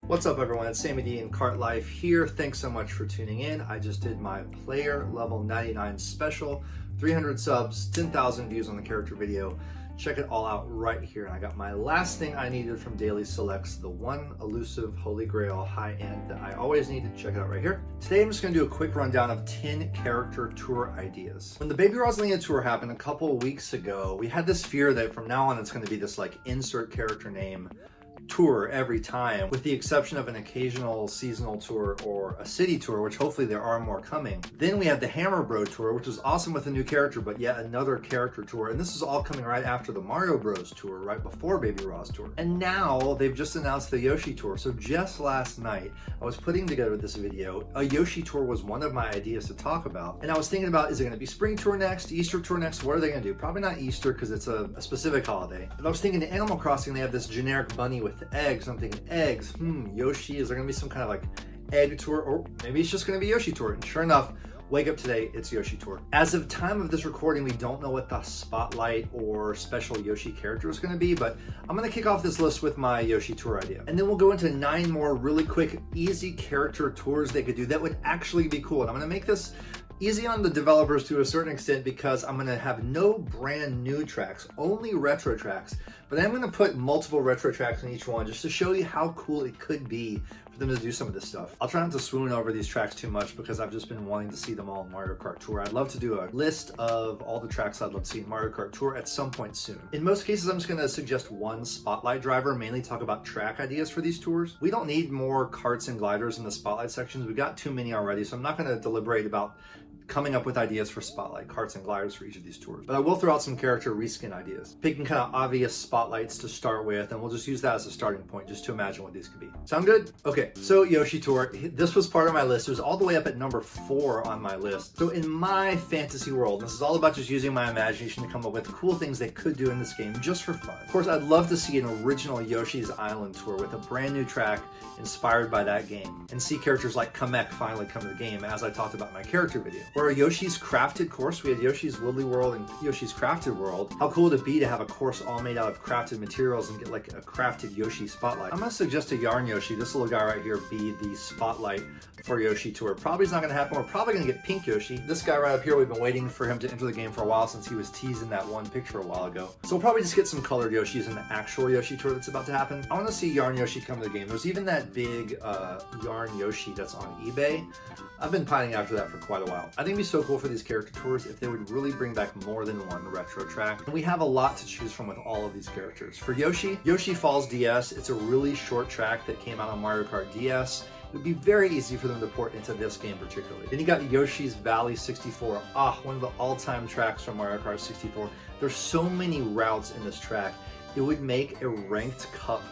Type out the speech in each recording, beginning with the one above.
What's up everyone, it's Sammy D in Kart Life here. Thanks so much for tuning in. I just did my player level 99 special, 300 subs, 10,000 views on the character video. Check it all out right here. And I got my last thing I needed from Daily Selects, the one elusive Holy Grail high end that I always needed. Check it out right here. Today I'm just gonna do a quick rundown of 10 character tour ideas. When the Baby Rosalina tour happened a couple of weeks ago, we had this fear that from now on it's gonna be this like insert character name tour every time, with the exception of an occasional seasonal tour or a city tour, which hopefully there are more coming. Then we had the Hammer Bro tour, which was awesome with a new character, but yet another character tour. And this is all coming right after the Mario Bros tour, right before Baby Ross tour. And now they've just announced the Yoshi tour. So just last night, I was putting together this video. A Yoshi tour was one of my ideas to talk about. And I was thinking about, is it gonna be spring tour next, Easter tour next? What are they gonna do? Probably not Easter because it's a specific holiday. But I was thinking in Animal Crossing, they have this generic bunny with the eggs. I'm thinking eggs, Yoshi, is there gonna be some kind of like egg tour? Or maybe it's just gonna be Yoshi tour. And sure enough, wake up today, it's Yoshi tour. As of time of this recording, we don't know what the spotlight or special Yoshi character is gonna be, but I'm gonna kick off this list with my Yoshi tour idea. And then we'll go into 9 more really quick, easy character tours they could do that would actually be cool. And I'm gonna make this easy on the developers to a certain extent because I'm gonna have no brand new tracks, only retro tracks, but I'm gonna put multiple retro tracks in each one just to show you how cool it could be for them to do some of this stuff. I'll try not to swoon over these tracks too much because I've just been wanting to see them all in Mario Kart Tour. I'd love to do a list of all the tracks I'd love to see in Mario Kart Tour at some point soon. In most cases, I'm just gonna suggest one spotlight driver, mainly talk about track ideas for these tours. We don't need more karts and gliders in the spotlight sections. We got too many already, so I'm not gonna deliberate about coming up with ideas for spotlight karts and gliders for each of these tours. But I will throw out some character reskin ideas, picking kind of obvious spotlights to start with, and we'll just use that as a starting point just to imagine what these could be. Sound good? Okay, so Yoshi tour. This was part of my list. It was all the way up at number 4 on my list. So in my fantasy world, this is all about just using my imagination to come up with cool things they could do in this game just for fun. Of course, I'd love to see an original Yoshi's Island tour with a brand new track inspired by that game, and see characters like Kamek finally come to the game, as I talked about in my character video. Or a Yoshi's Crafted course. We had Yoshi's Woodley World and Yoshi's Crafted World. How cool would it be to have a course all made out of crafted materials and get like a crafted Yoshi spotlight? I'm gonna suggest a Yarn Yoshi, this little guy right here, be the spotlight for Yoshi tour. Probably is not gonna happen. We're probably gonna get Pink Yoshi. This guy right up here, we've been waiting for him to enter the game for a while since he was teased in that one picture a while ago. So we'll probably just get some colored Yoshis in the actual Yoshi tour that's about to happen. I wanna see Yarn Yoshi come to the game. There's even that big Yarn Yoshi that's on eBay. I've been pining after that for quite a while. I think it'd be so cool for these character tours if they would really bring back more than one retro track. And we have a lot to choose from with all of these characters. For Yoshi, Yoshi Falls DS, it's a really short track that came out on Mario Kart DS. It would be very easy for them to port into this game particularly. Then you got Yoshi's Valley 64. One of the all-time tracks from Mario Kart 64. There's so many routes in this track. It would make a ranked cup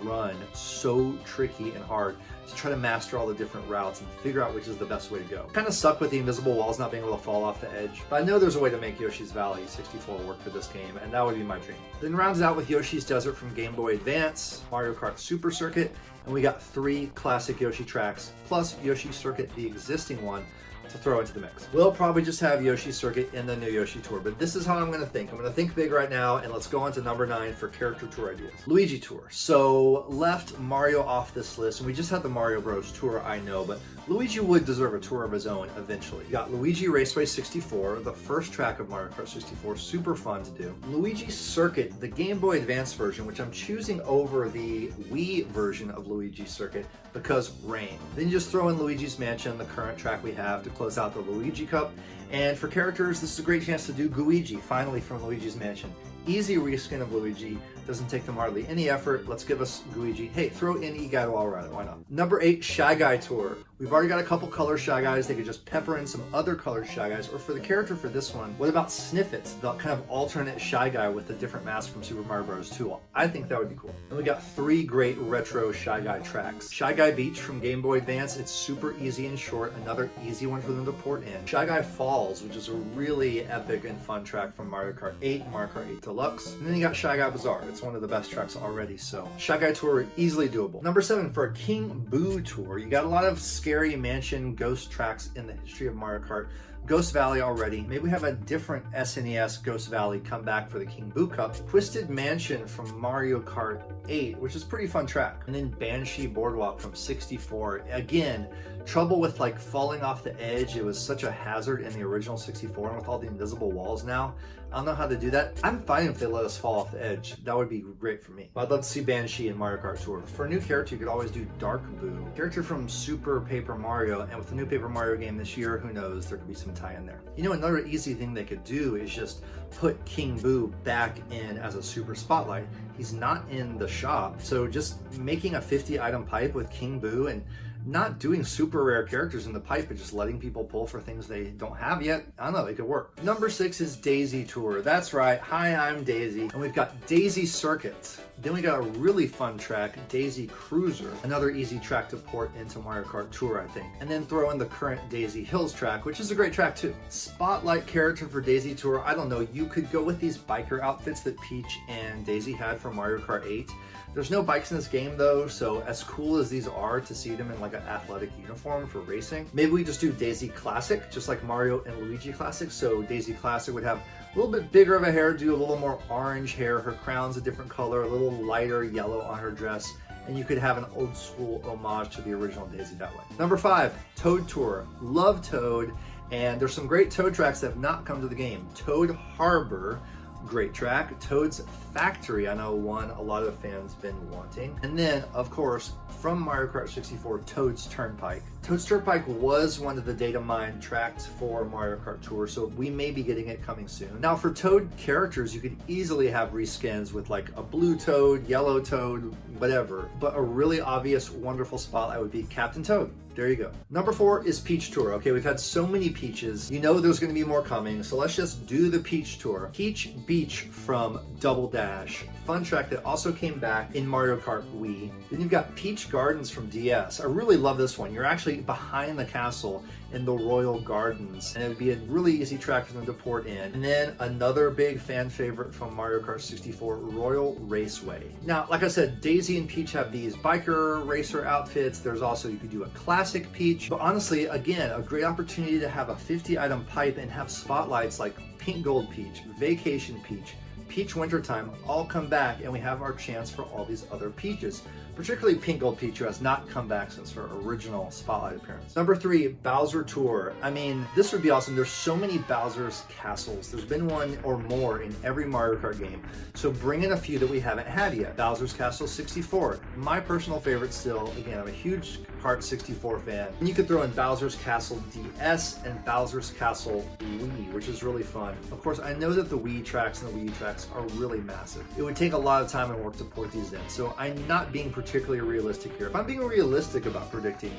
run so tricky and hard to try to master all the different routes and figure out which is the best way to go. Kind of stuck with the invisible walls not being able to fall off the edge, but I know there's a way to make Yoshi's Valley 64 work for this game, and that would be my dream. Then rounds out with Yoshi's Desert from Game Boy Advance, Mario Kart Super Circuit, and we got 3 classic Yoshi tracks, plus Yoshi Circuit, the existing one, to throw into the mix. We'll probably just have Yoshi Circuit in the new Yoshi tour, but this is how I'm gonna think. I'm gonna think big right now, and let's go on to number 9 for character tour ideas. Luigi tour. So left Mario off this list, and we just had the Mario Bros tour, I know, but Luigi would deserve a tour of his own eventually. You got Luigi Raceway 64, the first track of Mario Kart 64, super fun to do. Luigi Circuit, the Game Boy Advance version, which I'm choosing over the Wii version of Luigi Circuit because rain. Then you just throw in Luigi's Mansion, the current track we have to close out the Luigi Cup. And for characters, this is a great chance to do Gooigi, finally from Luigi's Mansion. Easy reskin of Luigi, doesn't take them hardly any effort. Let's give us Gooigi. Hey, throw in E-Guy while we're at it, why not? Number 8, Shy Guy Tour. We've already got a couple color Shy Guys. They could just pepper in some other colored Shy Guys. Or for the character for this one, what about Snifit, the kind of alternate Shy Guy with a different mask from Super Mario Bros. 2? I think that would be cool. And we got 3 great retro Shy Guy tracks. Shy Guy Beach from Game Boy Advance. It's super easy and short. Another easy one for them to port in. Shy Guy Falls, which is a really epic and fun track from Mario Kart 8, Mario Kart 8 Deluxe. And then you got Shy Guy Bazaar. It's one of the best tracks already, so Shy Guy Tour, easily doable. Number 7, for a King Boo Tour, you got a lot of scary mansion ghost tracks in the history of Mario Kart. Ghost Valley already. Maybe we have a different SNES Ghost Valley come back for the King Boo Cup. Twisted Mansion from Mario Kart 8, which is a pretty fun track. And then Banshee Boardwalk from 64. Again, trouble with like falling off the edge. It was such a hazard in the original 64, and with all the invisible walls now, I don't know how to do that. I'm fine if they let us fall off the edge. That would be great for me. But I'd love to see Banshee in Mario Kart Tour. For a new character, you could always do Dark Boo. Character from Super Paper Mario, and with the new Paper Mario game this year, who knows, there could be some tie in there. You know, another easy thing they could do is just put King Boo back in as a Super Spotlight. He's not in the shop, so just making a 50 item pipe with King Boo and not doing super rare characters in the pipe, but just letting people pull for things they don't have yet. I don't know, it could work. Number 6 is Daisy Tour. That's right, hi, I'm Daisy. And we've got Daisy Circuit. Then we got a really fun track, Daisy Cruiser. Another easy track to port into Mario Kart Tour, I think. And then throw in the current Daisy Hills track, which is a great track too. Spotlight character for Daisy Tour, I don't know, you could go with these biker outfits that Peach and Daisy had for Mario Kart 8. There's no bikes in this game though, so as cool as these are to see them in like an athletic uniform for racing, maybe we just do Daisy Classic, just like Mario and Luigi Classic. So Daisy Classic would have a little bit bigger of a hairdo, a little more orange hair, her crown's a different color, a little lighter yellow on her dress, and you could have an old school homage to the original Daisy that way. Number 5, Toad Tour. Love Toad, and there's some great Toad tracks that have not come to the game. Toad Harbor, great track. Toad's Factory, I know one a lot of fans been wanting. And then, of course, from Mario Kart 64, Toad's Turnpike. Toad's Turnpike was one of the data mine tracks for Mario Kart Tour, so we may be getting it coming soon. Now, for Toad characters, you could easily have reskins with like a blue Toad, yellow Toad, whatever. But a really obvious, wonderful spotlight would be Captain Toad. There you go. Number 4 is Peach Tour. Okay, we've had so many Peaches. You know there's going to be more coming, so let's just do the Peach Tour. Peach Beach from Double Dash. Fun track that also came back in Mario Kart Wii. Then you've got Peach Gardens from DS. I really love this one. You're actually behind the castle in the Royal Gardens, and it would be a really easy track for them to port in. And then another big fan favorite from Mario Kart 64, Royal Raceway. Now, like I said, Daisy and Peach have these biker racer outfits. There's also, you could do a classic Peach, but honestly, again, a great opportunity to have a 50 item pipe and have spotlights like Pink Gold Peach, Vacation Peach, Peach Wintertime all come back, and we have our chance for all these other Peaches, particularly Pink Gold Peach, who has not come back since her original Spotlight appearance. Number 3, Bowser Tour. I mean, this would be awesome. There's so many Bowser's castles. There's been one or more in every Mario Kart game, so bring in a few that we haven't had yet. Bowser's Castle 64. My personal favorite still. Again, I'm a huge Kart 64 fan. And you could throw in Bowser's Castle DS and Bowser's Castle Wii, which is really fun. Of course, I know that the Wii tracks and the Wii U tracks are really massive. It would take a lot of time and work to port these in, so I'm not being particularly realistic here. If I'm being realistic about predicting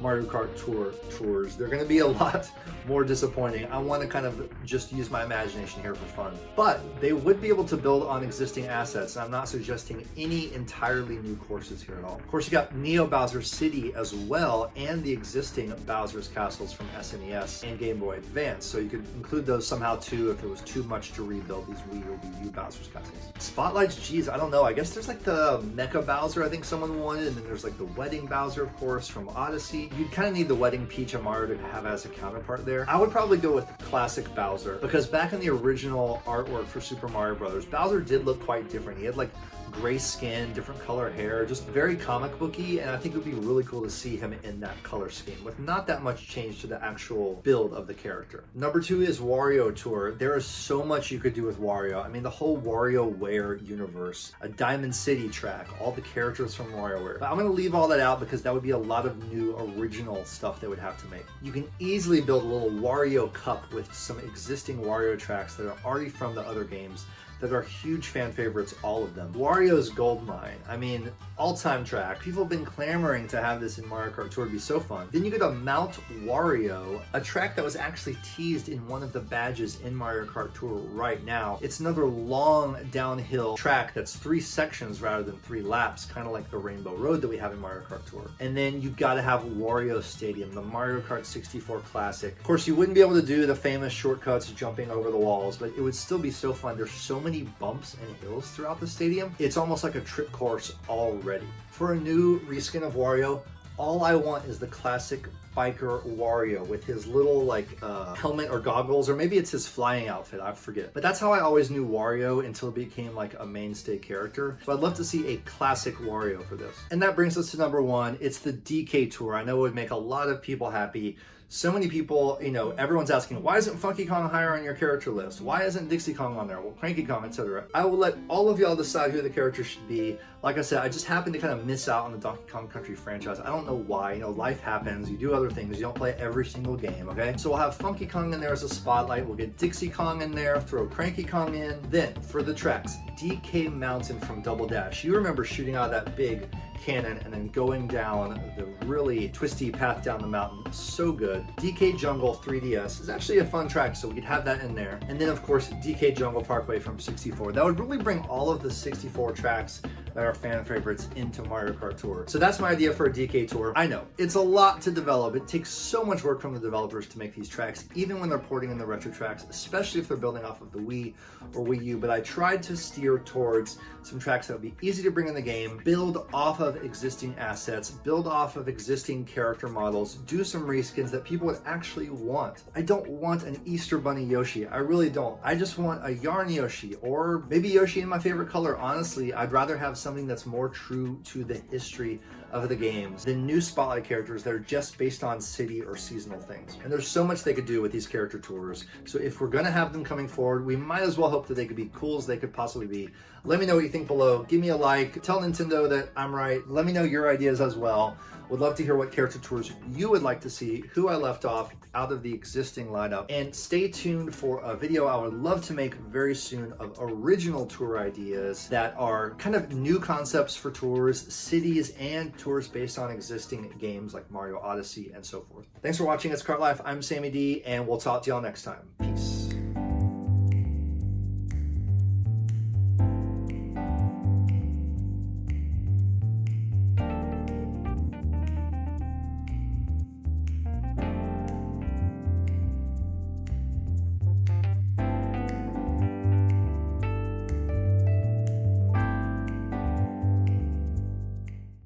Mario Kart Tour tours, they're going to be a lot more disappointing. I want to kind of just use my imagination here for fun. But they would be able to build on existing assets, and I'm not suggesting any entirely new courses here at all. Of course, you got Neo Bowser City as well, and the existing Bowser's Castles from SNES and Game Boy Advance, so you could include those somehow too if it was too much to rebuild these Wii or Wii U Bowser's Castles. Spotlights, geez, I don't know. I guess there's like the Mecha Bowser I think someone wanted, and then there's like the Wedding Bowser, of course, from Odyssey. You'd kind of need the Wedding Peach and Mario to have as a counterpart there. I would probably go with classic Bowser, because back in the original artwork for Super Mario Brothers, Bowser did look quite different. He had like gray skin, different color hair, just very comic booky, and I think it would be really cool to see him in that color scheme with not that much change to the actual build of the character. Number 2 is Wario Tour. There is so much you could do with Wario. I mean, the whole WarioWare universe, a Diamond City track, all the characters from WarioWare. But I'm going to leave all that out because that would be a lot of new original stuff they would have to make. You can easily build a little Wario Cup with some existing Wario tracks that are already from the other games that are huge fan favorites, all of them. Wario's Gold Mine, I mean, all-time track. People have been clamoring to have this in Mario Kart Tour. It'd be so fun. Then you get a Mount Wario, a track that was actually teased in one of the badges in Mario Kart Tour right now. It's another long downhill track that's 3 sections rather than 3 laps, kind of like the Rainbow Road that we have in Mario Kart Tour. And then you've got to have Wario Stadium, the Mario Kart 64 classic. Of course, you wouldn't be able to do the famous shortcuts jumping over the walls, but it would still be so fun. There's so many bumps and hills throughout the stadium. It's almost like a trip course already. For a new reskin of Wario, all I want is the classic biker Wario with his little like helmet or goggles, or maybe it's his flying outfit, I forget. But that's how I always knew Wario until it became like a mainstay character. So I'd love to see a classic Wario for this. And that brings us to number one. It's the DK Tour. I know it would make a lot of people happy. So many people, you know, everyone's asking, why isn't Funky Kong higher on your character list? Why isn't Dixie Kong on there? Well, Cranky Kong, etc. I will let all of y'all decide who the character should be. Like I said, I just happened to kind of miss out on the Donkey Kong Country franchise. I don't know why. You know, life happens. You do other things. You don't play every single game, okay? So we'll have Funky Kong in there as a spotlight. We'll get Dixie Kong in there, throw Cranky Kong in. Then, for the tracks, DK Mountain from Double Dash. You remember shooting out that big cannon and then going down the really twisty path down the mountain. So good. DK Jungle 3DS is actually a fun track, so we could have that in there. And then of course DK Jungle Parkway from 64. That would really bring all of the 64 tracks that are fan favorites into Mario Kart Tour. So that's my idea for a DK Tour. I know, it's a lot to develop. It takes so much work from the developers to make these tracks, even when they're porting in the retro tracks, especially if they're building off of the Wii or Wii U. But I tried to steer towards some tracks that would be easy to bring in the game, build off of existing assets, build off of existing character models, do some reskins that people would actually want. I don't want an Easter Bunny Yoshi. I really don't. I just want a yarn Yoshi, or maybe Yoshi in my favorite color. Honestly, I'd rather have something that's more true to the history of the games than new spotlight characters that are just based on city or seasonal things. And there's so much they could do with these character tours. So if we're gonna have them coming forward, we might as well hope that they could be cool as they could possibly be. Let me know what you think below. Give me a like. Tell Nintendo that I'm right. Let me know your ideas as well. Would love to hear what character tours you would like to see, who I left off out of the existing lineup. And stay tuned for a video I would love to make very soon of original tour ideas that are kind of new concepts for tours, cities, and tours based on existing games like Mario Odyssey and so forth. Thanks for watching. It's Kart Life. I'm Sammy D, and we'll talk to y'all next time. Peace.